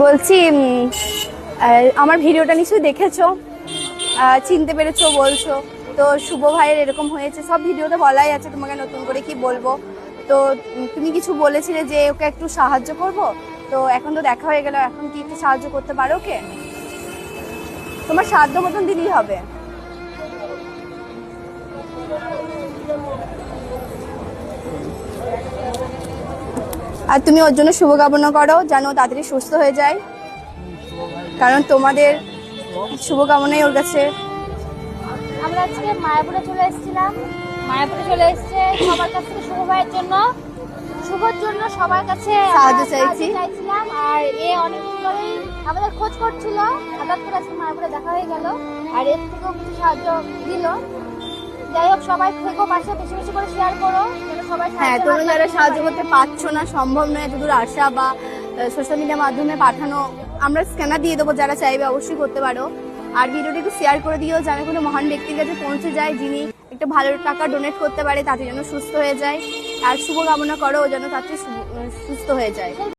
বলছি আমার ভিডিওটা নিশ্চয়ই দেখেছো, চিনতে পেরেছো বলছো। তো শুভ ভাইয়ের এরকম হয়েছে, সব ভিডিওতে বলাই আছে, তোমাকে নতুন করে কি বলবো। তো তুমি কিছু বলেছিলে যে ওকে একটু সাহায্য করব, তো এখন তো দেখা হয়ে গেল, এখন কি একটু সাহায্য করতে পারো ওকে? তোমার সাধ্য মতন দিলেই হবে। আর তুমি ওর জন্য শুভকামনা করো, যেন ও তাড়াতাড়ি সুস্থ হয়ে যায়, কারণ তোমাদের শুভকামনাই ওর কাছে। আমরা আজকে মায়াপুরে চলে এসেছিলাম, মায়াপুরে চলে এসেছে সবার কাছ থেকে শুভ ভাইয়ের জন্য, শুভর জন্য সবার কাছে সাহায্য চাইছিলাম। আর এ অনেকদিন ধরেই আমাদের খোঁজ করছিল, হঠাৎ করে আজকে মায়াপুরে দেখা হয়ে গেল, আর এর থেকেও কিছু সাহায্য দিল। যাই হোক, সবাই থেকো পাশে, বেশি বেশি করে শেয়ার করো যেন সবাই। হ্যাঁ, তোমরা যারা সাহায্য করতে পারছো না, সম্ভব নয় এতদূর আসা বা সোশ্যাল মিডিয়ার মাধ্যমে পাঠানো, আমরা স্ক্যানার দিয়ে দেবো, যারা চাইবে অবশ্যই করতে পারো। আর ভিডিওটি একটু শেয়ার করে দিও, যেন কোনো মহান ব্যক্তির কাছে পৌঁছে যায়, যিনি একটু ভালো টাকা ডোনেট করতে পারে, তাতে যেন সুস্থ হয়ে যায়। আর শুভকামনা করো ও যেন তাতে সুস্থ হয়ে যায়।